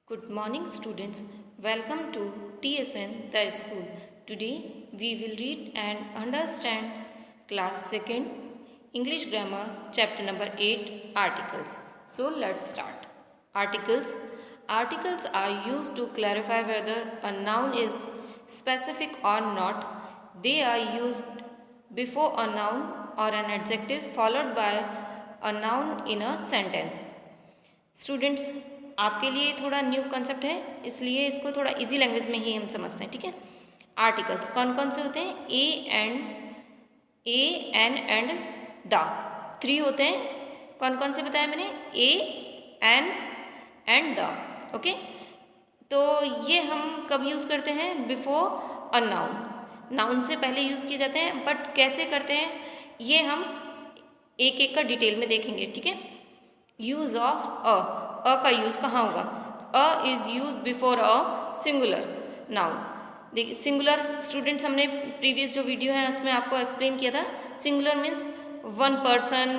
Good morning, students. Welcome to TSN The School. Today we will read and understand class 2nd English grammar chapter number 8 articles. So let's start. Articles. Articles are used to clarify whether a noun is specific or not. They are used before a noun or an adjective followed by a noun in a sentence. Students, आपके लिए थोड़ा new concept है, इसलिए इसको थोड़ा easy language में ही हम समझते हैं. ठीक है. आर्टिकल्स कौन कौन से होते हैं? A N and the. 3 होते हैं. कौन कौन से बताया मैंने? A N and the. Okay. तो ये हम कब यूज़ करते हैं? Before a noun. नाउन से पहले यूज़ किए जाते हैं, बट कैसे करते हैं ये हम एक एक का डिटेल में देखेंगे. ठीक है. यूज ऑफ अ का यूज कहाँ होगा? अ is use before a singular noun. देखिए सिंगुलर स्टूडेंट्स, हमने प्रीवियस जो वीडियो है उसमें आपको एक्सप्लेन किया था. Singular means one person,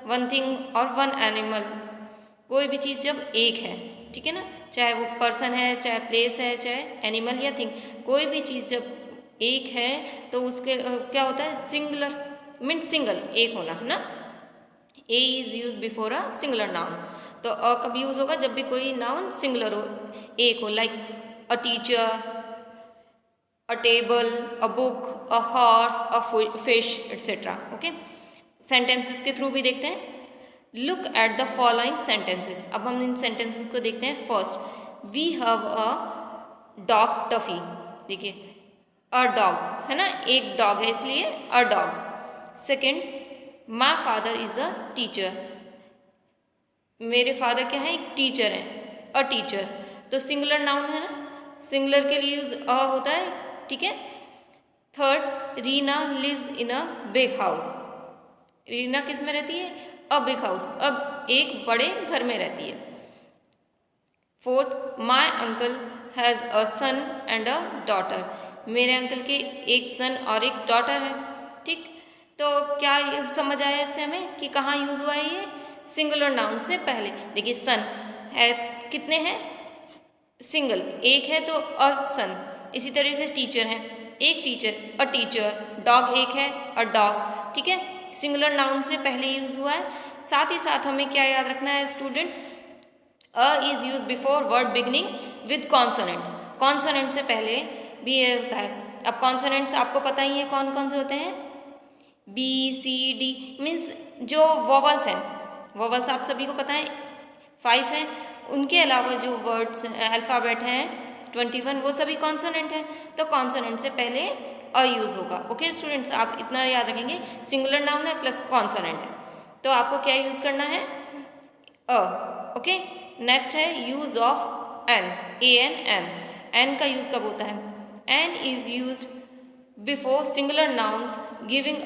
one thing और वन एनिमल. कोई भी चीज़ जब एक है, ठीक है ना, चाहे वो पर्सन है, चाहे प्लेस है, चाहे एनिमल या थिंग, कोई भी चीज़ जब एक है तो उसके क्या होता है? सिंगुलर मीन्स सिंगल, एक होना, है ना. A is use before a singular noun. तो अ कब यूज होगा? जब भी कोई नाउन सिंगुलर हो, एक हो. Like a teacher, a table, a book, a horse, a fish etcetera. Okay. Sentences के थ्रू भी देखते हैं. Look at the following sentences. अब हम इन सेंटेंसेस को देखते हैं. First, we have a dog Tuffy. देखिए अ डॉग है ना, एक डॉग है इसलिए a dog. Second, my father is a teacher. मेरे फादर क्या है? एक टीचर है. अ टीचर तो सिंगुलर नाउन है ना, सिंगुलर के लिए यूज अ होता है. ठीक है. Third, Reena lives in a big house. Reena किस में रहती है? A big house. अब एक बड़े घर में रहती है. Fourth, my uncle has a son and a daughter. मेरे अंकल के एक सन और एक डॉटर है. ठीक. तो क्या समझ आया इससे हमें कि कहाँ यूज़ हुआ है ये? सिंगुलर नाउन से पहले. देखिए सन है, कितने हैं? सिंगल, एक है तो अ सन. इसी तरीके से टीचर है, एक टीचर, अ टीचर. डॉग एक है, अ डॉग. ठीक है. सिंगुलर नाउन से पहले यूज़ हुआ है. साथ ही साथ हमें क्या याद रखना है students? A is use before word beginning with consonant. Consonant से पहले भी ये होता है. अब कॉन्सोनेंट्स आपको पता ही है कौन कौन से होते हैं. बी सी डी मीन्स जो वोवल्स हैं. वोवल्स आप सभी को पता है 5 हैं. उनके अलावा जो वर्ड्स अल्फ़ाबेट हैं 21, वो सभी कॉन्सोनेंट हैं. तो कॉन्सोनेंट से पहले अ यूज़ होगा. ओके स्टूडेंट्स, आप इतना याद रखेंगे. सिंगुलर नाउन है प्लस कॉन्सोनेंट है, तो आपको क्या यूज़ करना है? अ. ओके. नेक्स्ट है use of an. A N an. An का यूज कब होता है? An is use before singular nouns giving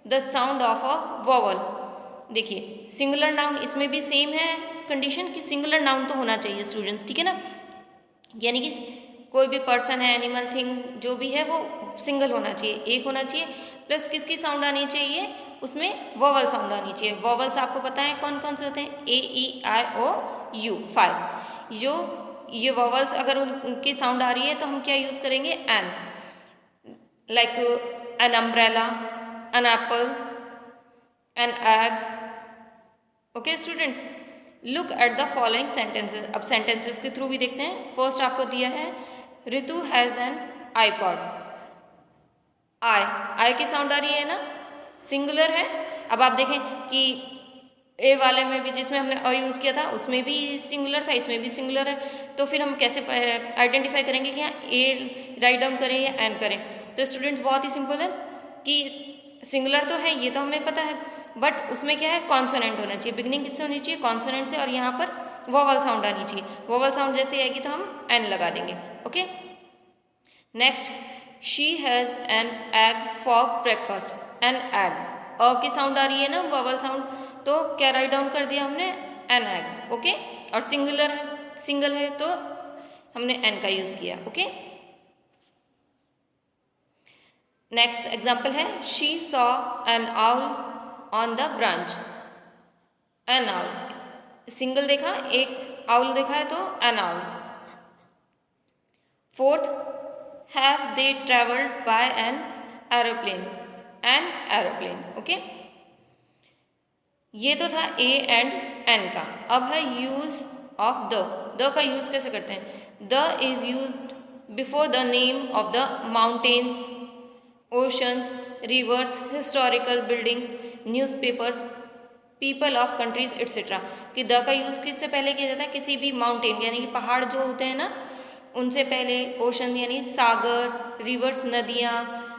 the sound of a vowel. देखिए सिंगुलर नाउन, इसमें भी सेम है कंडीशन कि सिंगुलर नाउन तो होना चाहिए स्टूडेंट्स. ठीक है ना, यानी कि कोई भी पर्सन है, एनिमल, थिंग जो भी है वो सिंगल होना चाहिए, एक होना चाहिए. प्लस किसकी साउंड आनी चाहिए? उसमें वोवल साउंड आनी चाहिए. वोवल्स आपको पता है कौन कौन से होते हैं? ए ई आई ओ यू 5. जो ये वोवल्स अगर उनकी साउंड आ रही है तो हम क्या यूज़ करेंगे? An. Like an umbrella, an apple, an egg. Okay students, look at the following sentences. अब सेंटेंसेस के थ्रू भी देखते हैं. फर्स्ट आपको दिया है Ritu has an iPod. I, I की साउंड आ रही है ना, सिंगुलर है. अब आप देखें कि ए वाले में भी जिसमें हमने अ यूज़ किया था उसमें भी सिंगुलर था, इसमें भी सिंगुलर है. तो फिर हम कैसे आइडेंटिफाई करेंगे कि हाँ ए राइट डाउन करें या एन करें? तो स्टूडेंट्स बहुत ही सिंपल है कि सिंगुलर तो है, ये तो हमें पता है, बट उसमें क्या है? कॉन्सोनेंट होना चाहिए. बिगनिंग किससे होनी चाहिए? कॉन्सोनेंट से. और यहाँ पर वोवल साउंड आनी चाहिए. वोवल साउंड जैसे आएगी तो हम एन लगा देंगे. Okay. Next, she has an egg for breakfast. An egg, a की साउंड आ रही है ना, वोवल साउंड, तो क्या राइट डाउन कर दिया हमने? N egg. ओके. और सिंगुलर है, सिंगल है तो हमने एन का यूज़ किया. ओके. नेक्स्ट एग्जाम्पल है she saw an owl on the branch. N owl, single देखा, एक आउल देखा है तो N owl. Fourth, have they travelled by an aeroplane, an aeroplane. Okay, ये तो था ए एंड एन का। अब है यूज ऑफ द का यूज कैसे करते हैं। The is use before the name of the mountains, oceans, reverse, historical buildings, newspapers, people of countries etcetera. कि द का यूज़ किससे पहले किया जाता है, किसी भी माउंटेन यानी कि पहाड़ जो होते हैं ना उनसे पहले, ओशन यानी सागर, रिवर्स नदियाँ,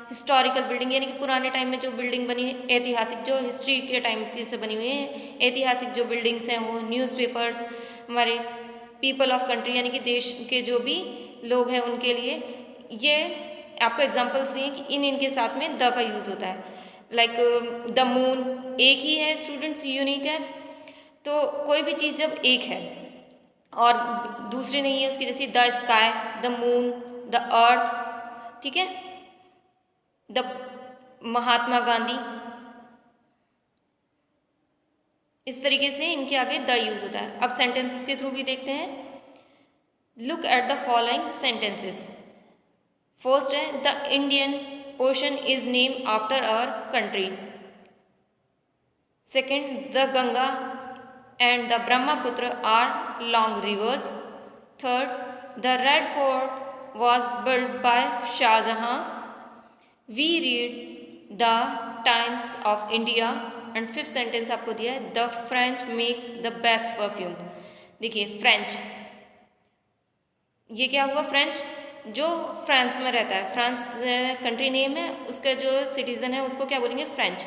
हिस्टोरिकल बिल्डिंग यानी कि पुराने टाइम में जो बिल्डिंग बनी है, ऐतिहासिक जो हिस्ट्री के टाइम की से बनी हुई है ऐतिहासिक जो बिल्डिंग्स हैं वो, न्यूज़पेपर्स, हमारे पीपल ऑफ कंट्री यानी कि देश के जो भी लोग हैं उनके लिए। ये आपको एग्जाम्पल्स दिए कि इनके साथ में द का यूज़ होता है। लाइक द मून, एक ही है स्टूडेंट्स, यूनिक है। तो कोई भी चीज़ जब एक है और दूसरी नहीं है उसकी, जैसे the sky, the moon, the earth, ठीक है, द महात्मा गांधी, इस तरीके से इनके आगे द यूज होता है। अब सेंटेंसेस के थ्रू भी देखते हैं। Look at the following sentences. First है the Indian Ocean is name after our country. Second, the Ganga and the Brahmaputra are long rivers. Third, the Red Fort was built by Shah Jahan. We read the Times of India. And fifth sentence आपको दिया है the French make the best perfume. देखिए French, ये क्या हुआ, French जो France में रहता है, फ्रांस कंट्री नेम है, उसका जो सिटीजन है उसको क्या बोलेंगे, फ्रेंच।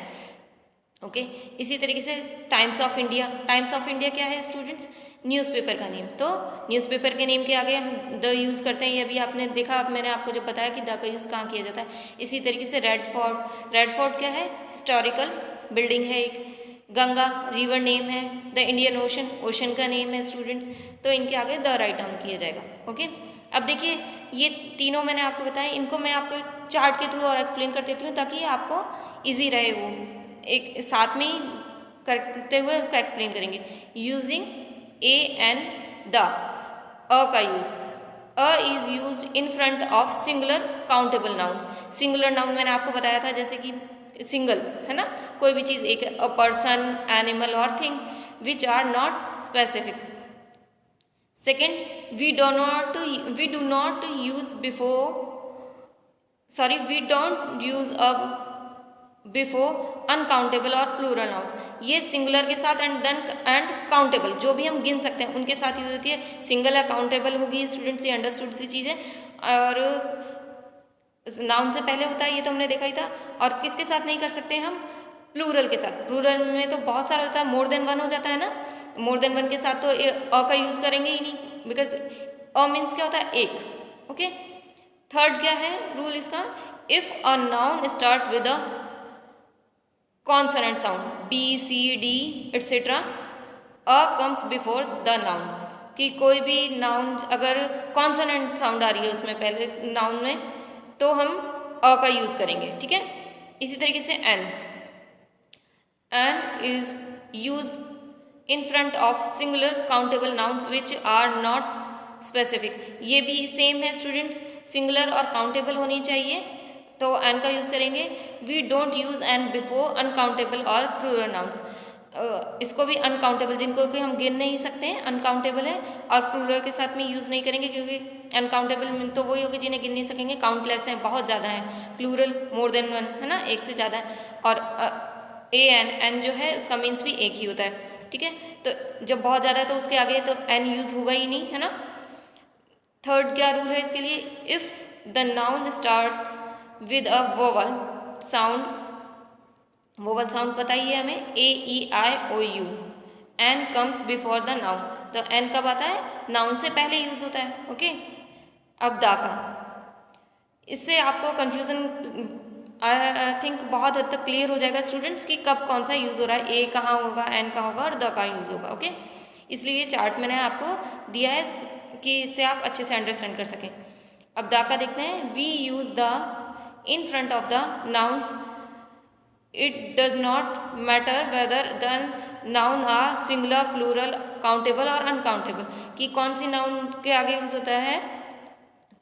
ओके, इसी तरीके से times of India, times of India क्या है स्टूडेंट्स, न्यूज़पेपर का नेम। तो न्यूज़पेपर के नेम के आगे हम द यूज़ करते हैं। ये अभी आपने देखा, अब मैंने आपको जो बताया कि द का यूज़ कहाँ किया जाता है। इसी तरीके से रेड फोर्ट, रेड फोर्ट क्या है, हिस्टोरिकल बिल्डिंग है एक। गंगा रिवर नेम है। द इंडियन ओशन, ओशन का नेम है स्टूडेंट्स। तो इनके आगे द राइट डाउन किया जाएगा। ओके, अब देखिए ये तीनों मैंने आपको बताया, इनको मैं आपको एक चार्ट के थ्रू और एक्सप्लेन कर देती हूँ ताकि आपको ईजी रहे, वो एक साथ में ही करते हुए उसको एक्सप्लेन करेंगे। यूजिंग ए एंड द, अ का use, a is use in front of singular countable nouns. Singular noun मैंने आपको बताया था, जैसे कि सिंगल है ना, कोई भी चीज़ एक, अ पर्सन, एनिमल और thing which are not specific. Second, we do not use before, sorry, we don't use a before uncountable और प्लूरल नाउन्स। ये सिंगुलर के साथ एंड देन एंड काउंटेबल जो भी हम गिन सकते हैं उनके साथ यूज होती है। सिंगल है, काउंटेबल होगी, स्टूडेंट्स ये अंडरस्टूड सी चीज़ है, और नाउन से पहले होता है, ये तो हमने देखा ही था। और किसके साथ नहीं कर सकते हम, प्लूरल के साथ। प्लूरल में तो बहुत सारा होता है, मोर देन वन हो जाता है ना, मोर देन वन के साथ तो अ का यूज़ करेंगे ही नहीं, बिकॉज अ मीन्स क्या होता है, एक। ओके, थर्ड क्या है रूल इसका, if a noun start with a consonant sound, B, C, D etcetera, a comes before the noun. कि कोई भी नाउन अगर कॉन्सोनेंट साउंड आ रही है उसमें पहले नाउन में, तो हम अ का यूज़ करेंगे, ठीक है। इसी तरीके से an, an is use in front of singular countable nouns which are not specific. ये भी सेम है स्टूडेंट्स, सिंगुलर और काउंटेबल होनी चाहिए, तो एन का यूज़ करेंगे। We don't use an before uncountable और प्लूरल नाउन्स। इसको भी अनकाउंटेबल, जिनको कि हम गिन नहीं सकते हैं, अनकाउंटेबल है, और प्लूरल के साथ में यूज़ नहीं करेंगे, क्योंकि अनकाउंटेबल में तो वही होगी जिन्हें गिन नहीं सकेंगे, काउंटलेस हैं, बहुत ज़्यादा हैं। प्लूरल मोर देन वन है ना, एक से ज़्यादा है। और ए एन, एन जो है उसका मीन्स भी एक ही होता है, ठीक है। तो जब बहुत ज़्यादा है तो उसके आगे तो एन यूज़ होगा ही नहीं, है ना। थर्ड क्या रूल है इसके लिए, if the noun starts with a vowel sound, vowel sound पता ही है हमें, A E I O U, an comes before the noun. तो एन कब आता है, नाउन से पहले यूज होता है। ओके, अब दा का, इससे आपको कंफ्यूजन आई थिंक बहुत हद तक क्लियर हो जाएगा स्टूडेंट्स कि कब कौन सा यूज़ हो रहा है, ए कहाँ होगा, एन कहाँ होगा और द कहाँ यूज़ होगा। ओके, इसलिए ये चार्ट मैंने आपको दिया है कि इससे आप अच्छे से अंडरस्टैंड कर सकें। अब दा का देखते हैं, we use the in front of the nouns. It does not matter whether the noun are singular, plural, countable और अनकाउंटेबल, कि कौन सी नाउन के आगे यूज होता है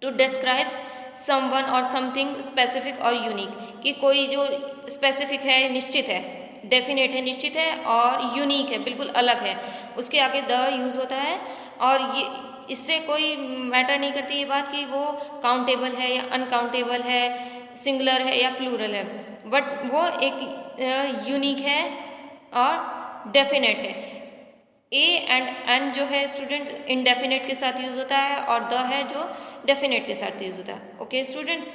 टू डिस्क्राइब समवन और समथिंग स्पेसिफिक और यूनिक, कि कोई जो स्पेसिफिक है, निश्चित है, डेफिनेट है, निश्चित है, और यूनिक है, बिल्कुल अलग है, उसके आगे द यूज होता है। और ये इससे कोई मैटर नहीं करती ये बात कि वो काउंटेबल है या अनकाउंटेबल है, सिंगुलर है या प्लूरल है, बट वो एक यूनिक है और डेफिनेट है। ए एंड एन जो है स्टूडेंट इनडेफिनेट के साथ यूज़ होता है, और द है जो डेफिनेट के साथ यूज़ होता है। ओके स्टूडेंट्स,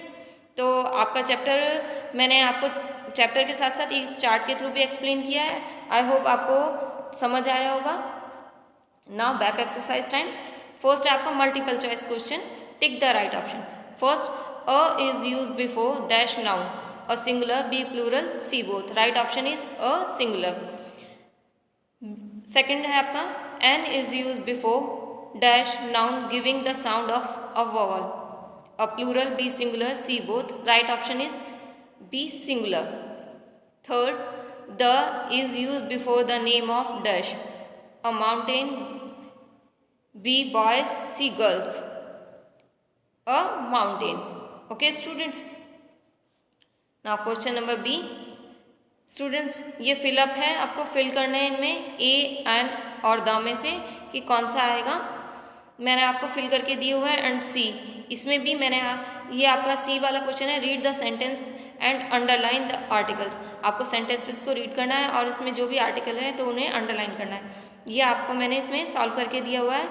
तो आपका चैप्टर मैंने आपको चैप्टर के साथ साथ इस चार्ट के थ्रू भी एक्सप्लेन किया है। आई होप आपको समझ आया होगा। Now back exercise time. First है आपका multiple choice question, tick the right option. First, a is use before dash noun, a singular, B plural, C both. Right option is a singular. Second है आपका an is use before dash noun giving the sound of a vowel, a plural, B singular, C both. Right option is B singular. Third, the is use before the name of dash, a mountain, B boys, C girls, a mountain. Okay students, now question number B. Students ये fill up है, आपको fill करना है इनमें A N और the में से कि कौन सा आएगा। मैंने आपको फिल करके दिए हुए हैं। एंड सी, इसमें भी मैंने ये आपका सी वाला क्वेश्चन है, read the sentence and underline the articles. आपको सेंटेंसेस को रीड करना है और इसमें जो भी आर्टिकल है तो उन्हें अंडरलाइन करना है। ये आपको मैंने इसमें सॉल्व करके दिया हुआ है।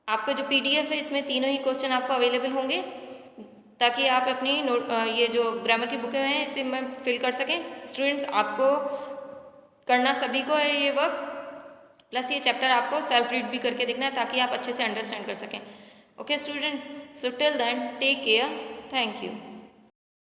आपका जो PDF है इसमें तीनों ही क्वेश्चन आपको अवेलेबल होंगे, ताकि आप अपनी ये जो ग्रामर की बुकें हैं इसे में फिल कर सकें। स्टूडेंट्स आपको करना सभी को है ये वर्क, प्लस ये चैप्टर आपको सेल्फ रीड भी करके देखना है ताकि आप अच्छे से अंडरस्टैंड कर सकें। Okay students, so till then take care, thank you.